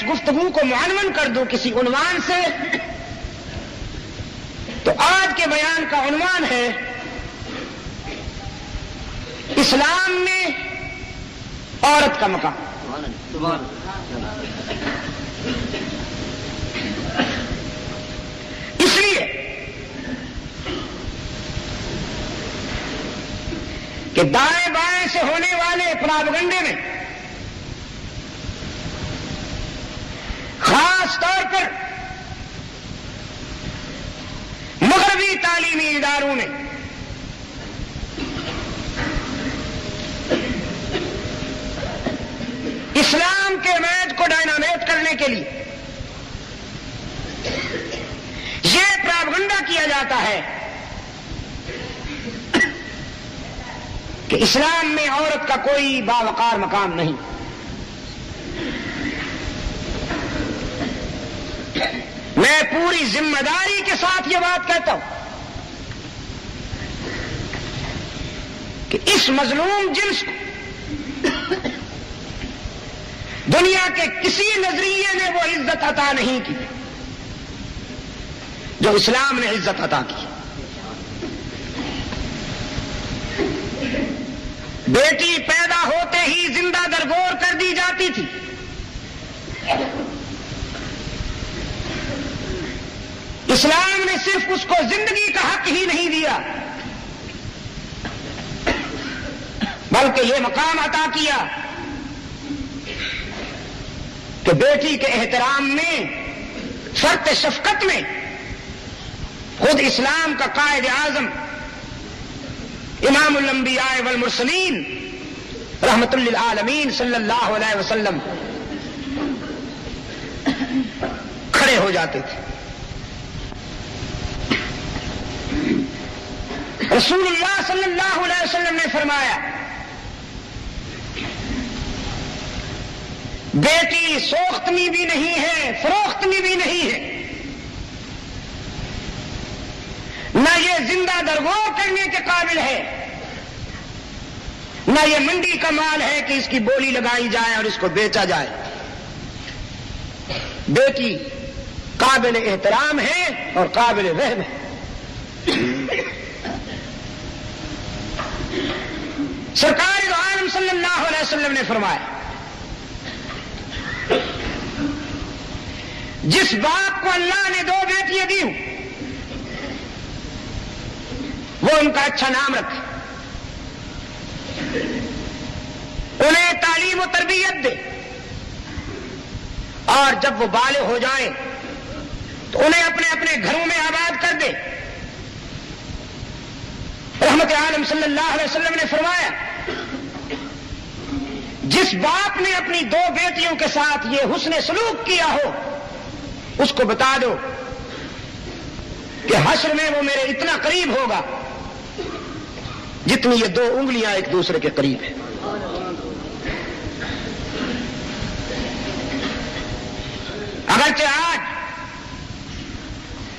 اس گفتگو کو معنون کر دوں کسی عنوان سے، تو آج کے بیان کا عنوان ہے اسلام میں عورت کا مقام۔ اس لیے کہ دائیں بائیں سے ہونے والے پراپگنڈے میں خاص طور پر مغربی تعلیمی اداروں نے اسلام کے امیج کو ڈائنامیٹ کرنے کے لیے یہ پراپگنڈا کیا جاتا ہے کہ اسلام میں عورت کا کوئی باوقار مقام نہیں۔ میں پوری ذمہ داری کے ساتھ یہ بات کہتا ہوں کہ اس مظلوم جنس کو دنیا کے کسی نظریے نے وہ عزت عطا نہیں کی جو اسلام نے عزت عطا کی۔ بیٹی پیدا ہوتے ہی زندہ درگور کر دی جاتی تھی۔ اسلام نے صرف اس کو زندگی کا حق ہی نہیں دیا بلکہ یہ مقام عطا کیا کہ بیٹی کے احترام میں، فرط شفقت میں خود اسلام کا قائد اعظم امام الانبیاء والمرسلین رحمت للعالمین صلی اللہ علیہ وسلم کھڑے ہو جاتے تھے۔ رسول اللہ صلی اللہ علیہ وسلم نے فرمایا بیٹی سوختنی بھی نہیں ہے، فروختنی بھی نہیں ہے، نہ یہ زندہ درگور کرنے کے قابل ہے، نہ یہ منڈی کا مال ہے کہ اس کی بولی لگائی جائے اور اس کو بیچا جائے۔ بیٹی قابل احترام ہے اور قابل رحم ہے۔ سرکار دو عالم صلی اللہ علیہ وسلم نے فرمایا جس باپ کو اللہ نے 2 بیٹیاں دی ہوں وہ ان کا اچھا نام رکھے، انہیں تعلیم و تربیت دے، اور جب وہ بالغ ہو جائیں تو انہیں اپنے اپنے گھروں میں آباد کر دے۔ رحمت عالم صلی اللہ علیہ وسلم نے فرمایا جس باپ نے اپنی 2 بیٹیوں کے ساتھ یہ حسن سلوک کیا ہو اس کو بتا دو کہ حشر میں وہ میرے اتنا قریب ہوگا جتنی یہ 2 انگلیاں ایک دوسرے کے قریب ہیں۔ اگرچہ آج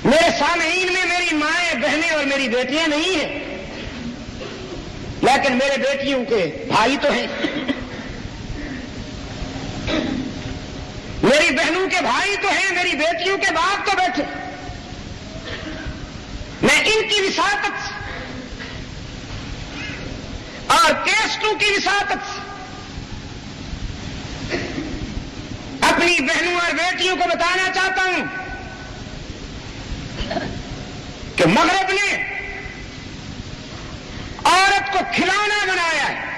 میرے سامعین میں میری مائیں، بہنیں اور میری بیٹیاں نہیں ہیں، لیکن میرے بیٹیوں کے بھائی تو ہیں، میری بہنوں کے بھائی تو ہیں، میری بیٹیوں کے باپ تو بیٹھے۔ میں ان کی وساطت سے اور کیسٹوں کی وساطت سے اپنی بہنوں اور بیٹیوں کو بتانا چاہتا ہوں کہ مغرب نے عورت کو کھلونا بنایا ہے،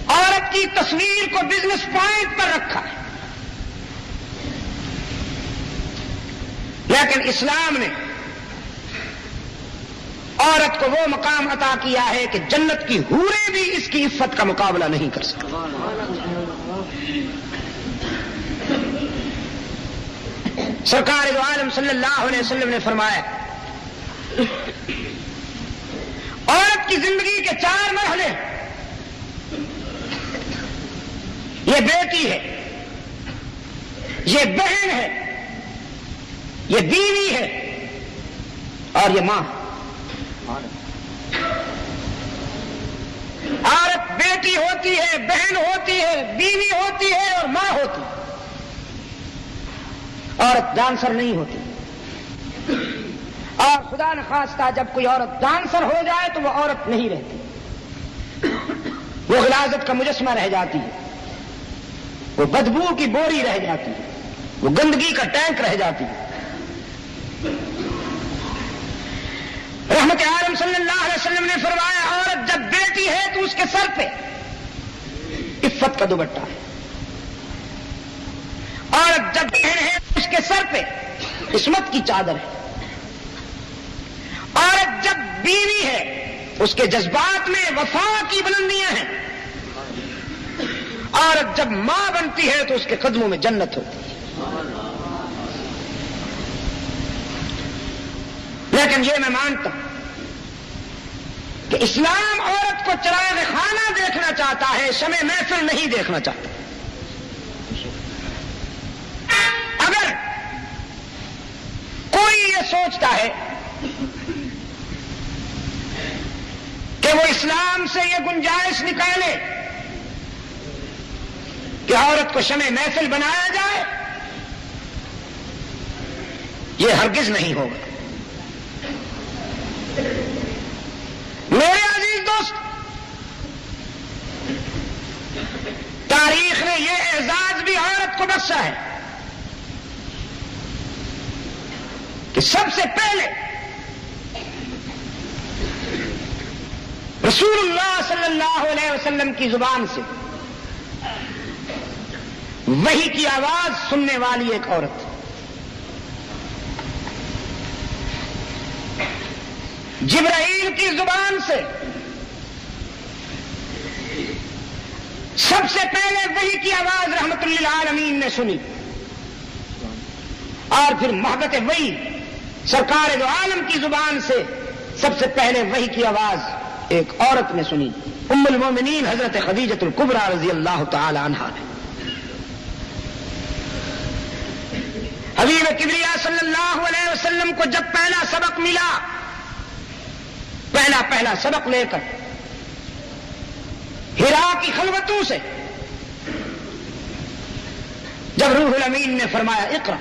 عورت کی تصویر کو بزنس پوائنٹ پر رکھا ہے، لیکن اسلام نے عورت کو وہ مقام عطا کیا ہے کہ جنت کی حوریں بھی اس کی عفت کا مقابلہ نہیں کر سکتی۔ سرکار دو عالم صلی اللہ علیہ وسلم نے فرمایا عورت کی زندگی کے 4 مرحلے، یہ بیٹی ہے، یہ بہن ہے، یہ بیوی ہے اور یہ ماں۔ عورت بیٹی ہوتی ہے، بہن ہوتی ہے، بیوی ہوتی ہے اور ماں ہوتی ہے، عورت ڈانسر نہیں ہوتی۔ اور خدا نخواستہ جب کوئی عورت ڈانسر ہو جائے تو وہ عورت نہیں رہتی، وہ غلاظت کا مجسمہ رہ جاتی ہے، وہ بدبو کی بوری رہ جاتی ہے، وہ گندگی کا ٹینک رہ جاتی ہے۔ رحمت عالم صلی اللہ علیہ وسلم نے فرمایا عورت جب بیٹی ہے تو اس کے سر پہ عفت کا دوپٹہ ہے، عورت جب بہن ہے تو اس کے سر پہ عصمت کی چادر ہے، عورت جب بیوی ہے اس کے جذبات میں وفا کی بلندیاں ہیں، عورت جب ماں بنتی ہے تو اس کے قدموں میں جنت ہوتی ہے۔ لیکن یہ میں مانتا ہوں کہ اسلام عورت کو چراغ خانہ دیکھنا چاہتا ہے، شمع محفل نہیں دیکھنا چاہتا۔ اگر کوئی یہ سوچتا ہے کہ وہ اسلام سے یہ گنجائش نکالے کہ عورت کو شمع محفل بنایا جائے، یہ ہرگز نہیں ہوگا۔ میرے عزیز دوست، تاریخ نے یہ اعزاز بھی عورت کو بخشا ہے کہ سب سے پہلے رسول اللہ صلی اللہ علیہ وسلم کی زبان سے وحی کی آواز سننے والی ایک عورت، جبرائیل کی زبان سے سب سے پہلے وحی کی آواز رحمت للعالمین نے سنی، اور پھر محبت وحی سرکار دو عالم کی زبان سے سب سے پہلے وحی کی آواز ایک عورت نے سنی، ام المومنین حضرت خدیجۃ الکبریٰ رضی اللہ تعالی عنہا نے۔ حبیب کبریا صلی اللہ علیہ وسلم کو جب پہلا سبق ملا، پہلا سبق لے کر ہرا کی خلوتوں سے جب روح الامین نے فرمایا اقرا،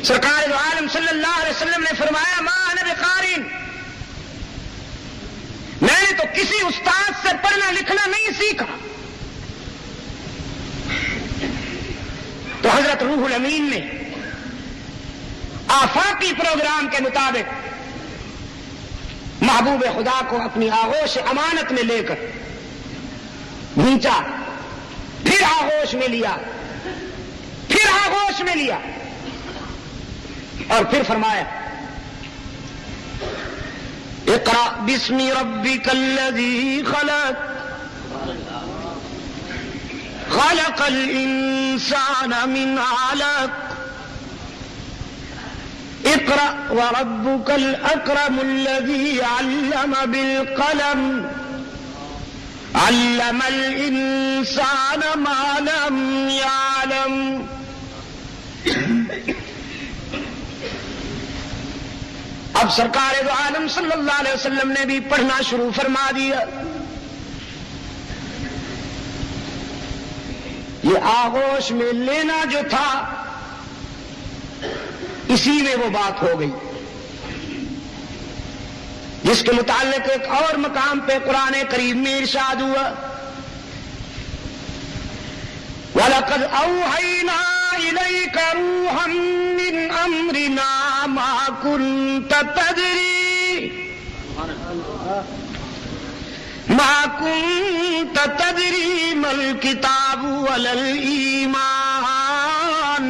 سرکار دو عالم صلی اللہ علیہ وسلم نے فرمایا ما انا بقارئ، میں نے تو کسی استاد سے پڑھنا لکھنا نہیں سیکھا۔ تو حضرت روح الامین نے آفاقی پروگرام کے مطابق محبوب خدا کو اپنی آغوش امانت میں لے کر بھیجا، پھر آغوش میں لیا، پھر آغوش میں لیا، اور پھر فرمایا اقرأ باسم ربک الذی خلق خلق الانسان من علق اقرأ وربك الأكرم الذي علم بالقلم علم الإنسان ما لم يعلم۔ اب سرکار دو عالم صلی اللہ علیہ وسلم نے بھی پڑھنا شروع فرما دیا۔ یہ آغوش میں لینا جو تھا اسی میں وہ بات ہو گئی جس کے متعلق ایک اور مقام پہ قرآن کریم میں ارشاد ہوا وَلَقَدْ أَوْحَيْنَا إِلَيْكَ رُوحًا مِّنْ أَمْرِنَا مَا كُنْتَ تَدْرِي مَا الْكِتَابُ وَلَا الْإِيمَانُ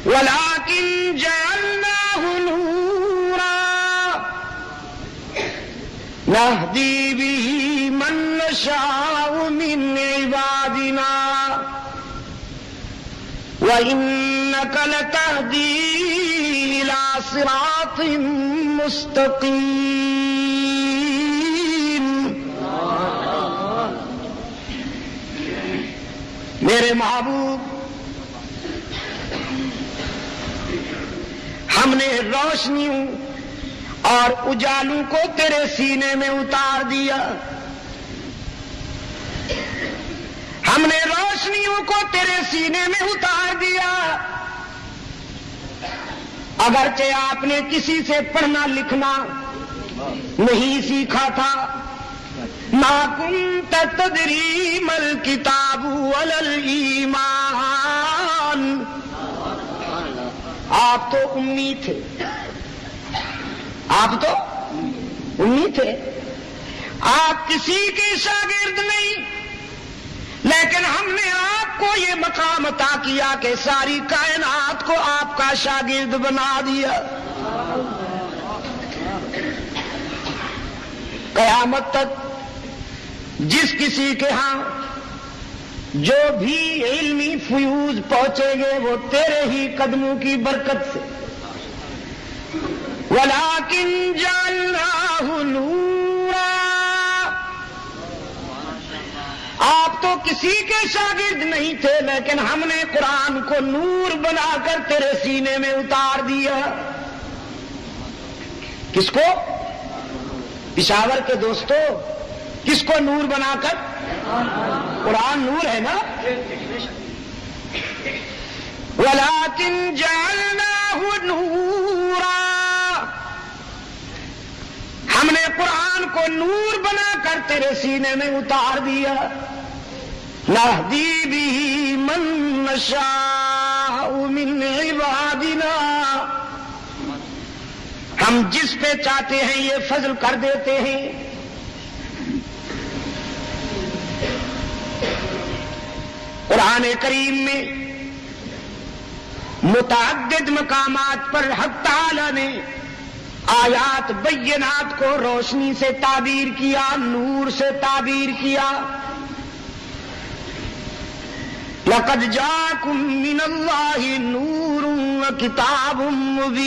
وَلَكِنْ جَعَلْنَاهُ نُورًا نَهْدِي بِهِ مَن نَّشَاءُ مِنْ عِبَادِنَا وَإِنَّكَ لَتَهْدِي إِلَى صِرَاطٍ مُسْتَقِيمٍ۔ میرے محبوب، ہم ہم نے روشنیوں اور اجالوں کو تیرے سینے میں اتار دیا، ہم نے روشنیوں کو تیرے سینے میں اتار دیا۔ اگرچہ آپ نے کسی سے پڑھنا لکھنا نہیں سیکھا تھا، ما کنت تدری مل کتاب ولا الایمان، آپ تو امی تھے، آپ تو امی تھے، آپ کسی کے شاگرد نہیں، لیکن ہم نے آپ کو یہ مقام عطا کیا کہ ساری کائنات کو آپ کا شاگرد بنا دیا۔ قیامت تک جس کسی کے ہاں جو بھی علمی فیوز پہنچے گے وہ تیرے ہی قدموں کی برکت سے۔ وَلَٰكِن جَعَلْنَاهُ نُورًا، آپ تو کسی کے شاگرد نہیں تھے، لیکن ہم نے قرآن کو نور بنا کر تیرے سینے میں اتار دیا۔ کس کو؟ پشاور کے دوستو، کس کو نور بنا کر؟ قرآن نور ہے نا۔ وَلَٰكِن جَعَلْنَاهُ نُورًا، ہم نے قرآن کو نور بنا کر تیرے سینے میں اتار دیا۔ نَهْدِي بِهِ مَن نَّشَاءُ مِنْ عِبَادِنَا، ہم جس پہ چاہتے ہیں یہ فضل کر دیتے ہیں۔ قرآن کریم میں متعدد مقامات پر حق تعالی نے آیات بینات کو روشنی سے تعبیر کیا، نور سے تعبیر کیا۔ لَقَدْ جَاءَكُم مِّنَ اللَّهِ نُورٌ وَكِتَابٌ مُّبِينٌ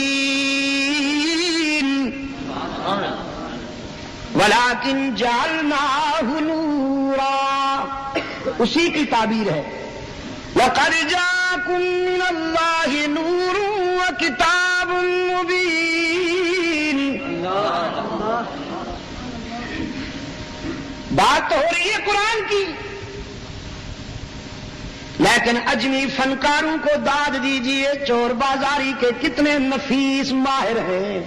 وَلَٰكِن جَعَلْنَاهُ نُورًا، اسی کی تعبیر ہے۔ لَقَدْ جَاءَكُم مِّنَ اللَّهِ نُورٌ وَكِتَابٌ مُّبِينٌ، بات تو ہو رہی ہے قرآن کی، لیکن اجمی فنکاروں کو داد دیجئے، چور بازاری کے کتنے نفیس ماہر ہیں،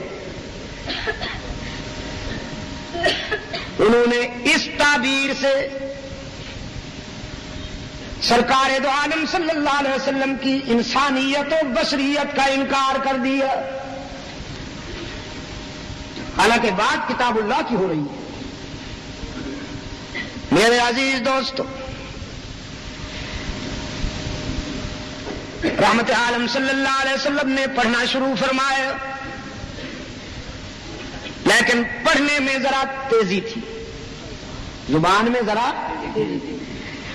انہوں نے اس تعبیر سے سرکار دو عالم صلی اللہ علیہ وسلم کی انسانیت و بشریت کا انکار کر دیا، حالانکہ بات کتاب اللہ کی ہو رہی ہے۔ میرے عزیز دوستو، رحمت عالم صلی اللہ علیہ وسلم نے پڑھنا شروع فرمایا، لیکن پڑھنے میں ذرا تیزی تھی، زبان میں ذرا تیزی تھی۔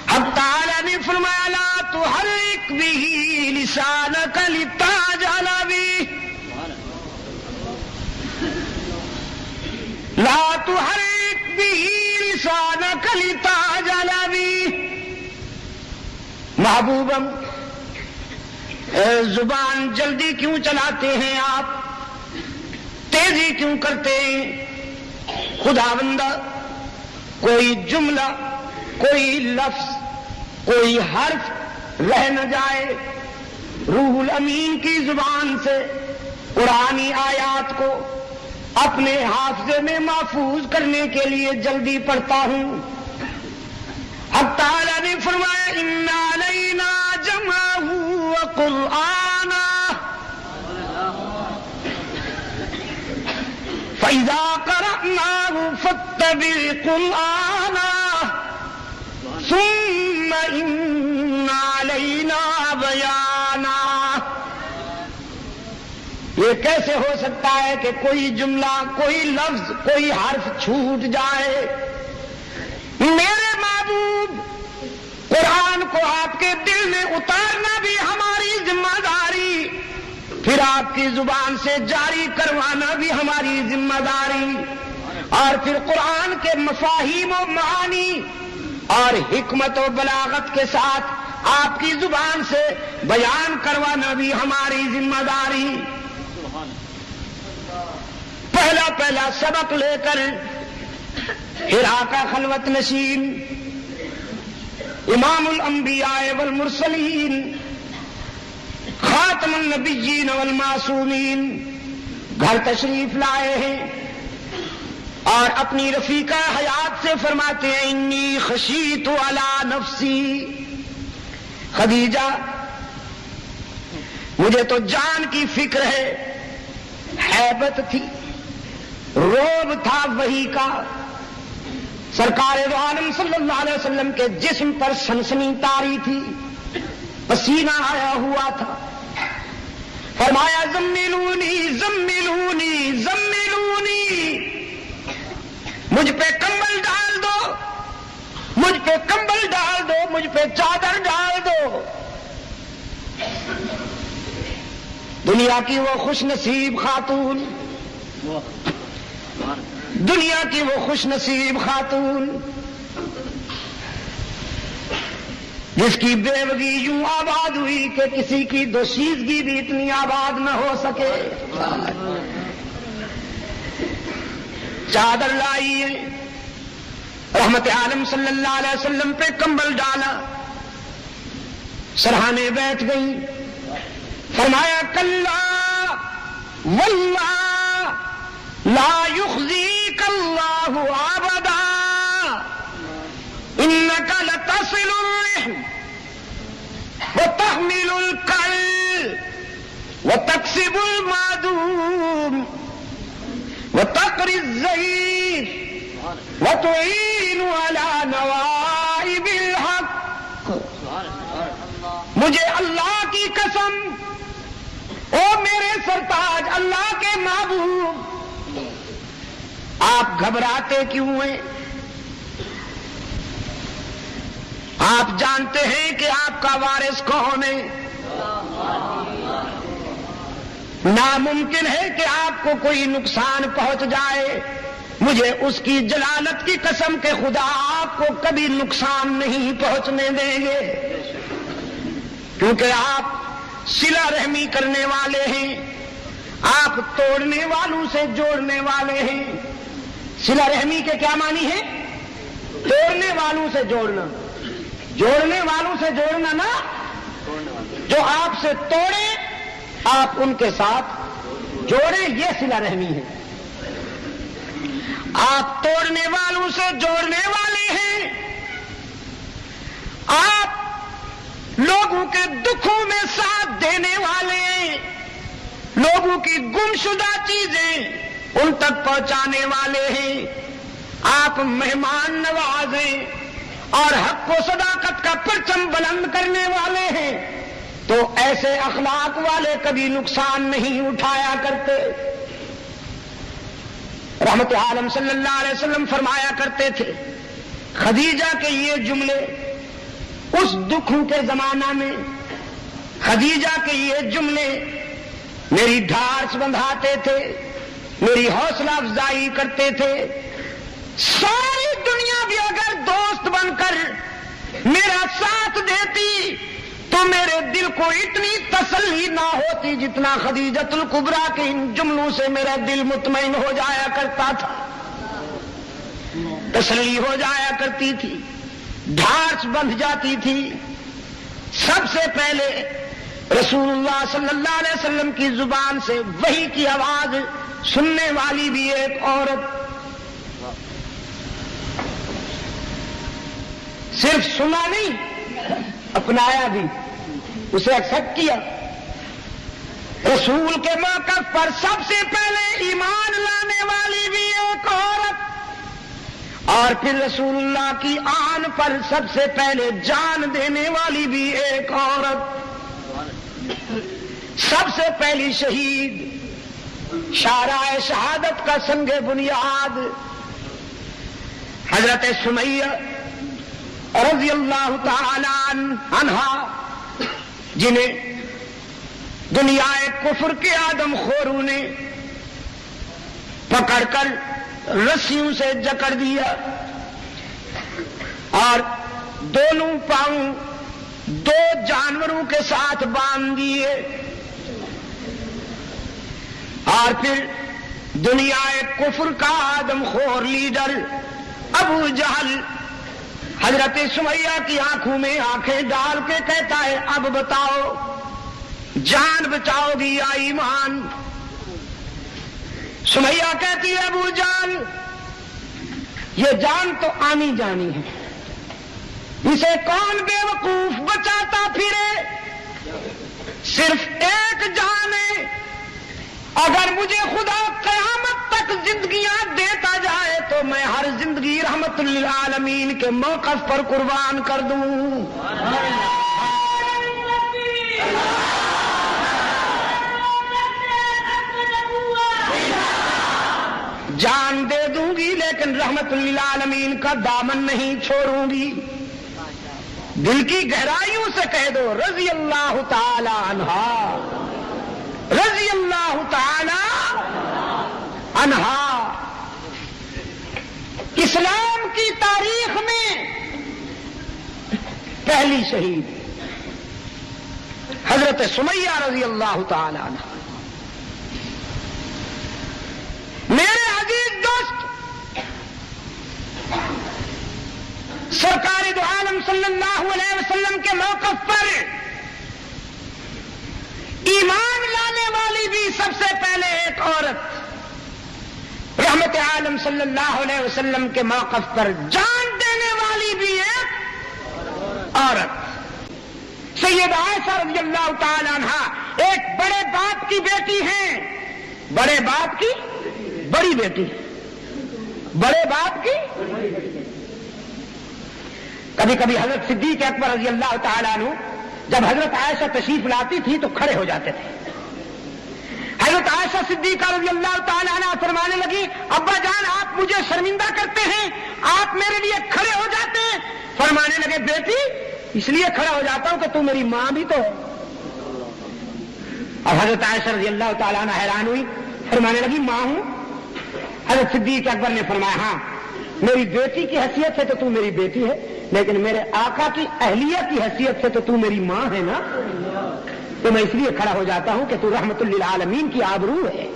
حق تعالی نے فرمایا لا تحرک به لسانک لتعجل به، لا تحرک به لسانک لتعجل به، محبوبم زبان جلدی کیوں چلاتے ہیں آپ، تیزی کیوں کرتے ہیں؟ خداوندہ کوئی جملہ، کوئی لفظ، کوئی حرف رہ نہ جائے، روح الامین کی زبان سے قرآنی آیات کو اپنے حافظے میں محفوظ کرنے کے لیے جلدی پڑھتا ہوں۔ حق تعالی نے فرمایا ان علینا جمعہ وقرآنہ فَإِذَا قَرَأْنَاهُ فَاتَّبِعْ قُرْآنَهُ ثُمَّ إِنَّ عَلَيْنَا بَيَانَهُ۔ یہ کیسے ہو سکتا ہے کہ کوئی جملہ، کوئی لفظ، کوئی حرف چھوٹ جائے؟ میرے محبوب، قرآن کو آپ کے دل میں اتارنا بھی ہماری ذمہ داری، پھر آپ کی زبان سے جاری کروانا بھی ہماری ذمہ داری، اور پھر قرآن کے مفاہیم و معانی اور حکمت و بلاغت کے ساتھ آپ کی زبان سے بیان کروانا بھی ہماری ذمہ داری۔ پہلا پہلا سبق لے کر حرا کا خلوت نشین امام الانبیاء والمرسلین خاتم النبیین والمعصومین گھر تشریف لائے ہیں اور اپنی رفیقہ حیات سے فرماتے ہیں انی خشیت علی نفسی، خدیجہ مجھے تو جان کی فکر ہے، ہیبت تھی، روب تھا وحی کا، سرکار دو عالم صلی اللہ علیہ وسلم کے جسم پر سنسنی طاری تھی، پسینہ آیا ہوا تھا، فرمایا زملونی زملونی زملونی، مجھ پہ کمبل ڈال دو، مجھ پہ کمبل ڈال دو، مجھ پہ چادر ڈال دو۔ دنیا کی وہ خوش نصیب خاتون، دنیا کی وہ خوش نصیب خاتون جس کی بیوگی یوں آباد ہوئی کہ کسی کی دوشیزگی بھی اتنی آباد نہ ہو سکے، چادر لائی، رحمت عالم صلی اللہ علیہ وسلم پہ کمبل ڈالا، سرہانے بیٹھ گئی، فرمایا کلا واللہ لا یخزیک اللہ ابدا انک لتصل الرحم وتحمل الکل وتکسب المعدوم وتقری الضعیف وتعین علی نوائب الحق۔ مجھے اللہ کی قسم، او میرے سرتاج اللہ کے محبوب، آپ گھبراتے کیوں ہیں؟ آپ جانتے ہیں کہ آپ کا وارث کون ہے، ناممکن ہے کہ آپ کو کوئی نقصان پہنچ جائے، مجھے اس کی جلالت کی قسم کہ خدا آپ کو کبھی نقصان نہیں پہنچنے دیں گے، کیونکہ آپ صلہ رحمی کرنے والے ہیں، آپ توڑنے والوں سے جوڑنے والے ہیں۔ صلہ رحمی کے کیا معنی ہے؟ توڑنے والوں سے جوڑنا، جوڑنے والوں سے جوڑنا نا، جو آپ سے توڑے آپ ان کے ساتھ جوڑیں، یہ صلہ رحمی ہے۔ آپ توڑنے والوں سے جوڑنے والے ہیں، آپ لوگوں کے دکھوں میں ساتھ دینے والے ہیں، لوگوں کی گمشدہ چیزیں ان تک پہنچانے والے ہیں، آپ مہمان نواز ہیں اور حق و صداقت کا پرچم بلند کرنے والے ہیں، تو ایسے اخلاق والے کبھی نقصان نہیں اٹھایا کرتے۔ رحمت عالم صلی اللہ علیہ وسلم فرمایا کرتے تھے، خدیجہ کے یہ جملے اس دکھوں کے زمانہ میں، خدیجہ کے یہ جملے میری ڈھارس بندھاتے تھے، میری حوصلہ افزائی کرتے تھے۔ ساری دنیا بھی اگر دوست بن کر میرا ساتھ دیتی تو میرے دل کو اتنی تسلی نہ ہوتی جتنا خدیجۃ الکبریٰ کے ان جملوں سے میرا دل مطمئن ہو جایا کرتا تھا، تسلی ہو جایا کرتی تھی، ڈھارس بندھ جاتی تھی۔ سب سے پہلے رسول اللہ صلی اللہ علیہ وسلم کی زبان سے وحی کی آواز سننے والی بھی ایک عورت، صرف سنا نہیں اپنایا بھی، اسے ایکسپٹ کیا۔ رسول کے موقف پر سب سے پہلے ایمان لانے والی بھی ایک عورت، اور پھر رسول اللہ کی آن پر سب سے پہلے جان دینے والی بھی ایک عورت، سب سے پہلی شہید، شارع شہادت کا سنگ بنیاد حضرت سمیہ رضی اللہ تعالی عنہا، جنہیں دنیا کفر کے آدم خوروں نے پکڑ کر رسیوں سے جکڑ دیا اور دونوں پاؤں دو جانوروں کے ساتھ باندھ دیے، اور پھر دنیا کفر کا آدم خور لیڈر ابو جہل حضرت سمیہ کی آنکھوں میں آنکھیں ڈال کے کہتا ہے اب بتاؤ جان بچاؤ گی یا ایمان؟ سمیہ کہتی ہے ابو جان یہ جان تو آنی جانی ہے، اسے کون بے وقوف بچاتا پھرے؟ صرف ایک جان ہے، اگر مجھے خدا قیامت تک زندگیاں دیتا جائے تو میں ہر زندگی رحمت للعالمین کے موقف پر قربان کر دوں۔ جان دے دوں گی لیکن رحمت للعالمین کا دامن نہیں چھوڑوں گی۔ دل کی گہرائیوں سے کہہ دو رضی اللہ تعالی عنہا، رضی اللہ تعالی عنہا۔ اسلام کی تاریخ میں پہلی شہید حضرت سمیہ رضی اللہ تعالی عنہا۔ میرے عزیز دوست، سرکار دو عالم صلی اللہ علیہ وسلم کے موقف پر ایمان لانے والی بھی سب سے پہلے ایک عورت، رحمت عالم صلی اللہ علیہ وسلم کے موقف پر جان دینے والی بھی ایک عورت، سیدہ عائشہ رضی اللہ تعالی عنہا، ایک بڑے باپ کی بیٹی ہیں، بڑے باپ کی بڑی بیٹی، بڑے باپ کی۔ کبھی کبھی حضرت صدیق اکبر رضی اللہ تعالیٰ عنہ جب حضرت عائشہ تشریف لاتی تھی تو کھڑے ہو جاتے تھے۔ حضرت عائشہ صدیقہ رضی اللہ تعالیٰ عنہ فرمانے لگی ابا جان آپ مجھے شرمندہ کرتے ہیں، آپ میرے لیے کھڑے ہو جاتے ہیں۔ فرمانے لگے بیٹی اس لیے کھڑا ہو جاتا ہوں کہ تو میری ماں بھی تو ہے۔ اور حضرت عائشہ رضی اللہ تعالیٰ عنہ حیران ہوئی، فرمانے لگی ماں ہوں؟ حضرت صدیق اکبر نے فرمایا ہاں میری بیٹی کی حیثیت سے تو تو میری بیٹی ہے، لیکن میرے آقا کی اہلیہ کی حیثیت سے تو تو میری ماں ہے نا، تو میں اس لیے کھڑا ہو جاتا ہوں کہ تو رحمت للعالمین کی آبرو ہے۔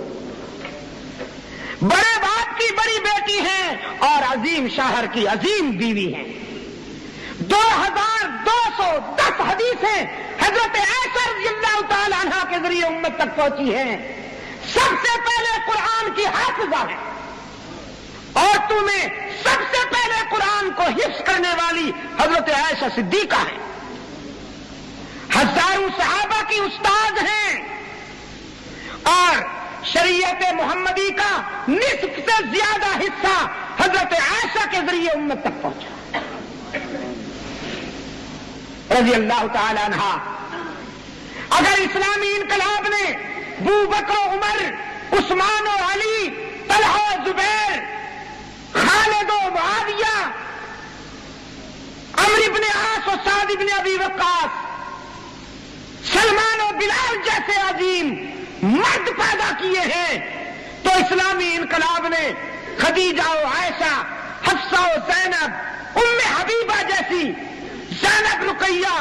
بڑے باپ کی بڑی بیٹی ہے اور عظیم شوہر کی عظیم بیوی ہے۔ 2210 حدیثیں حضرت عائشہ رضی اللہ تعالی عنہا کے ذریعے امت تک پہنچی ہیں۔ سب سے پہلے قرآن کی حافظہ ہے اور تمہیں سب سے پہلے قرآن کو حفظ کرنے والی حضرت عائشہ صدیقہ ہے۔ ہزاروں صحابہ کی استاد ہیں اور شریعت محمدی کا نصف سے زیادہ حصہ حضرت عائشہ کے ذریعے امت تک پہنچا رضی اللہ تعالی عنہا۔ اگر اسلامی انقلاب نے ابو بکر و عمر، عثمان و علی، طلحہ و زبیر، خالد و معاویہ، عمرو بن عاص و سعد بن ابی وقاص، سلمان و بلال جیسے عظیم مرد پیدا کیے ہیں تو اسلامی انقلاب نے خدیجہ و عائشہ، حفصہ و زینب، ام حبیبہ جیسی، زینب رقیہ،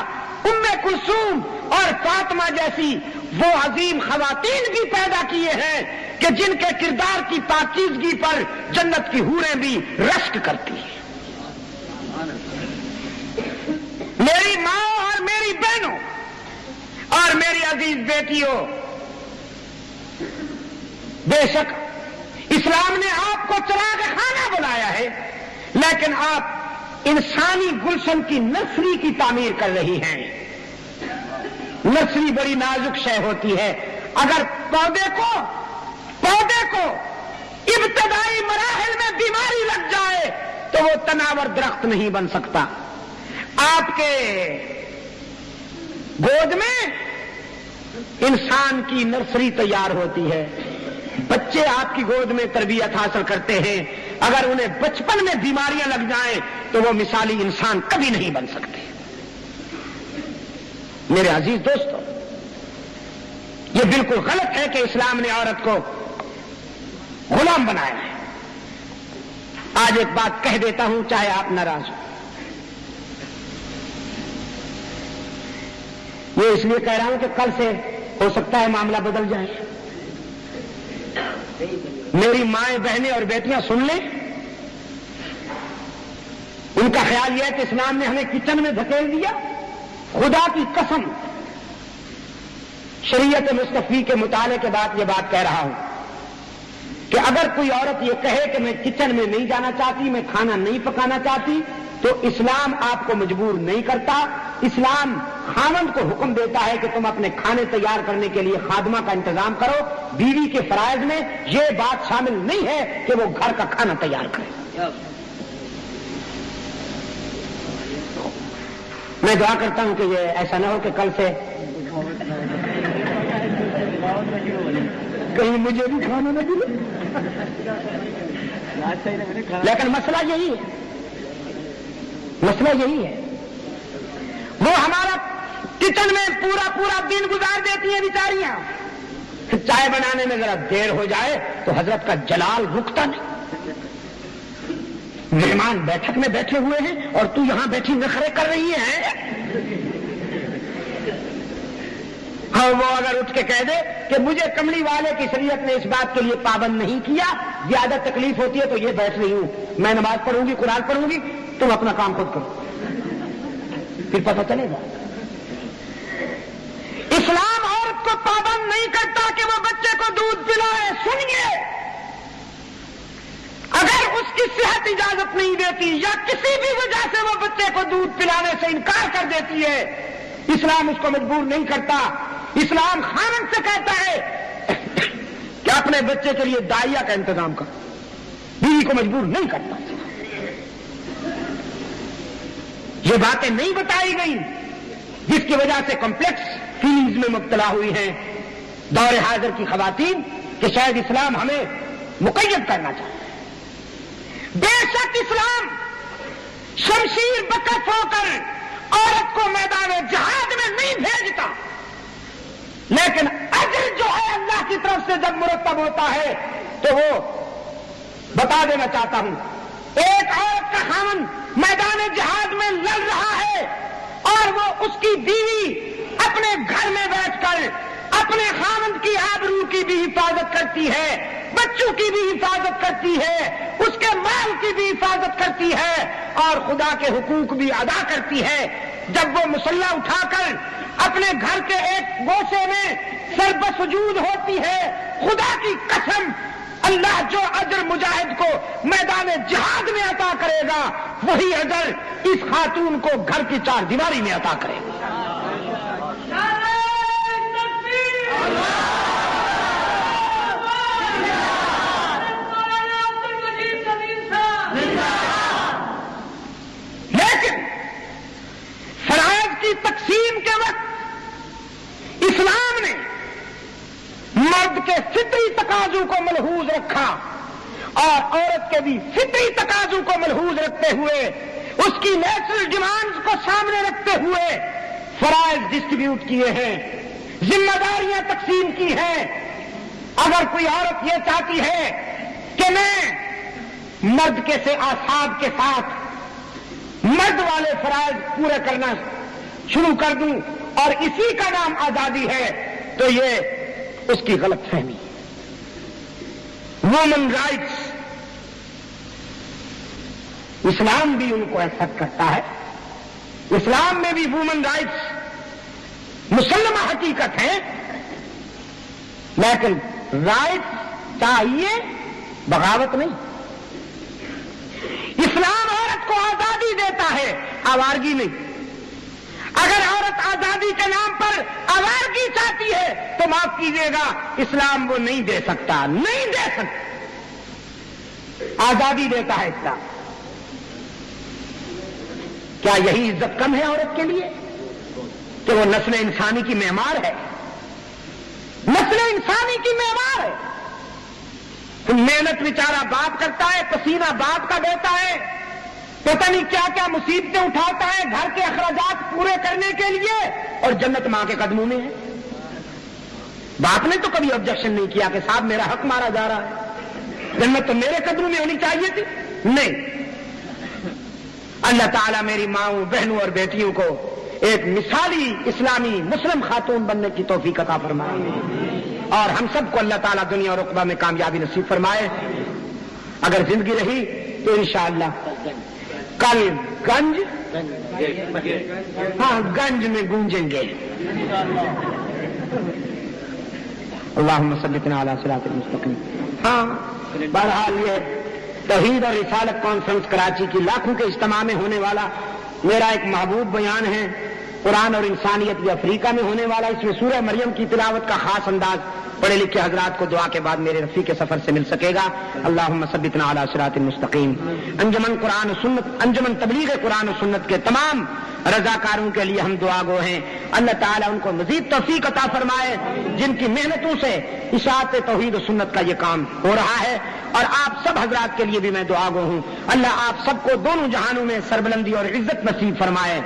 ام کلثوم اور فاطمہ جیسی وہ عظیم خواتین بھی پیدا کیے ہیں کہ جن کے کردار کی پاکیزگی پر جنت کی حوریں بھی رشک کرتی ہیں۔ میری ماں اور میری بہنوں اور میری عزیز بیٹیوں، بے شک اسلام نے آپ کو چراغ خانہ بلایا ہے، لیکن آپ انسانی گلشن کی نرسری کی تعمیر کر رہی ہیں۔ نرسری بڑی نازک شے ہوتی ہے، اگر پودے کو ابتدائی مراحل میں بیماری لگ جائے تو وہ تناور درخت نہیں بن سکتا۔ آپ کے گود میں انسان کی نرسری تیار ہوتی ہے، بچے آپ کی گود میں تربیت حاصل کرتے ہیں، اگر انہیں بچپن میں بیماریاں لگ جائیں تو وہ مثالی انسان کبھی نہیں بن سکتے۔ میرے عزیز دوستو، یہ بالکل غلط ہے کہ اسلام نے عورت کو غلام بنایا ہے۔ آج ایک بات کہہ دیتا ہوں چاہے آپ ناراض ہوں، یہ اس لیے کہہ رہا ہوں کہ کل سے ہو سکتا ہے معاملہ بدل جائے۔ میری مائیں بہنیں اور بیٹیاں سن لیں، ان کا خیال یہ ہے کہ اسلام نے ہمیں کچن میں دھکیل دیا. خدا کی قسم شریعت مصطفی کے مطالعے کے بعد یہ بات کہہ رہا ہوں کہ اگر کوئی عورت یہ کہے کہ میں کچن میں نہیں جانا چاہتی، میں کھانا نہیں پکانا چاہتی، تو اسلام آپ کو مجبور نہیں کرتا. اسلام خاوند کو حکم دیتا ہے کہ تم اپنے کھانے تیار کرنے کے لیے خادمہ کا انتظام کرو. بیوی کے فرائض میں یہ بات شامل نہیں ہے کہ وہ گھر کا کھانا تیار کرے. میں دعا کرتا ہوں کہ یہ ایسا نہ ہو کہ کل سے کہیں مجھے بھی کھانا نہ ملے. لیکن مسئلہ یہی ہے، مسئلہ یہی ہے، وہ ہمارا کچن میں پورا دن گزار دیتی ہیں بیچاریاں. چائے بنانے میں ذرا دیر ہو جائے تو حضرت کا جلال رکتا نہیں. مہمان بیٹھک میں بیٹھے ہوئے ہیں اور تو یہاں بیٹھی نخرے کر رہی ہے. ہاں وہ اگر اٹھ کے کہہ دے کہ مجھے کملی والے کی شریعت نے اس بات کے لیے پابند نہیں کیا، زیادہ تکلیف ہوتی ہے تو یہ بیٹھ رہی ہوں، میں نماز پڑھوں گی، قرآن پڑھوں گی، تم اپنا کام خود کرو، پھر پتہ چلے گا. اسلام عورت کو پابند نہیں کرتا کہ وہ بچے کو دودھ پلائے. سنیے، اگر اس کی صحت اجازت نہیں دیتی یا کسی بھی وجہ سے وہ بچے کو دودھ پلانے سے انکار کر دیتی ہے، اسلام اس کو مجبور نہیں کرتا. اسلام خاوند سے کہتا ہے کہ اپنے بچے کے لیے دائیا کا انتظام کر، بیوی کو مجبور نہیں کرتا. یہ باتیں نہیں بتائی گئی جس کی وجہ سے کمپلیکس فیلنگز میں مبتلا ہوئی ہیں دور حاضر کی خواتین کہ شاید اسلام ہمیں مقید کرنا چاہتا ہے. بے شک اسلام شمشیر بکف ہو کر عورت کو میدان جہاد میں نہیں بھیجتا، لیکن اجر جو ہے اللہ کی طرف سے جب مرتب ہوتا ہے تو وہ بتا دینا چاہتا ہوں. ایک عورت کا خاوند میدان جہاد میں لڑ رہا ہے اور وہ اس کی بیوی اپنے گھر میں بیٹھ کر اپنے خاوند کی آبرو کی بھی حفاظت کرتی ہے، بچوں کی بھی حفاظت کرتی ہے، اس کے مال کی بھی حفاظت کرتی ہے اور خدا کے حقوق بھی ادا کرتی ہے. جب وہ مسلح اٹھا کر اپنے گھر کے ایک گوشے میں سر بسجود ہوتی ہے، خدا کی قسم اللہ جو اجر مجاہد کو میدان جہاد میں عطا کرے گا وہی اجر اس خاتون کو گھر کی چار دیواری میں عطا کرے گا. لیکن فرائض کی تقسیم کے وقت اسلام نے مرد کے فطری تقاضوں کو ملحوظ رکھا اور عورت کے بھی فطری تقاضوں کو ملحوظ رکھتے ہوئے اس کی نیچرل ڈیمانڈز کو سامنے رکھتے ہوئے فرائض ڈسٹریبیوٹ کیے ہیں، ذمہ داریاں تقسیم کی ہیں. اگر کوئی عورت یہ چاہتی ہے کہ میں مرد کے سے آساب کے ساتھ مرد والے فرائض پورے کرنا شروع کر دوں اور اسی کا نام آزادی ہے تو یہ اس کی غلط فہمی. وومن رائٹس اسلام بھی ان کو ایکسپٹ کرتا ہے. اسلام میں بھی وومن رائٹس مسلمہ حقیقت ہے، لیکن رائٹس چاہیے، بغاوت نہیں. اسلام عورت کو آزادی دیتا ہے، آوارگی نہیں. اگر عورت آزادی کے نام پر آوارگی چاہتی ہے تو معاف کیجیے گا اسلام وہ نہیں دے سکتا، نہیں دے سکتا. آزادی دیتا ہے اسلام. کیا یہی عزت کم ہے عورت کے لیے کہ وہ نسل انسانی کی معمار ہے؟ نسل انسانی کی معمار ہے. محنت بیچارہ باپ کرتا ہے، پسینہ باپ کا بہتا ہے، پتہ نہیں کیا کیا مصیبتیں اٹھاتا ہے گھر کے اخراجات پورے کرنے کے لیے، اور جنت ماں کے قدموں میں ہے. باپ نے تو کبھی آبجیکشن نہیں کیا کہ صاحب میرا حق مارا جا رہا ہے، جنت تو میرے قدموں میں ہونی چاہیے تھی. نہیں. اللہ تعالیٰ میری ماؤں بہنوں اور بیٹیوں کو ایک مثالی اسلامی مسلم خاتون بننے کی توفیق عطا فرمائے. اور ہم سب کو اللہ تعالیٰ دنیا اور عقبہ میں کامیابی نصیب فرمائے. اگر زندگی رہی تو انشاءاللہ کل گنج گنج میں گونجیں گے. اللہم صلِّنا علی صراط المستقیم. بہرحال یہ توحید اور رسالت کانفرنس کراچی کی لاکھوں کے اجتماع میں ہونے والا میرا ایک محبوب بیان ہے. قرآن اور انسانیت یہ افریقہ میں ہونے والا. اس میں سورہ مریم کی تلاوت کا خاص انداز پڑھے لکھے حضرات کو دعا کے بعد میرے رفیق سفر سے مل سکے گا. اللہم ثبتنا علی صراط المستقیم. انجمن قرآن و سنت، انجمن تبلیغ قرآن و سنت کے تمام رضاکاروں کے لیے ہم دعا گو ہیں. اللہ تعالیٰ ان کو مزید توفیق عطا فرمائے جن کی محنتوں سے اشاعت توحید و سنت کا یہ کام ہو رہا ہے. اور آپ سب حضرات کے لیے بھی میں دعا گو ہوں. اللہ آپ سب کو دونوں جہانوں میں سربلندی اور عزت نصیب فرمائے.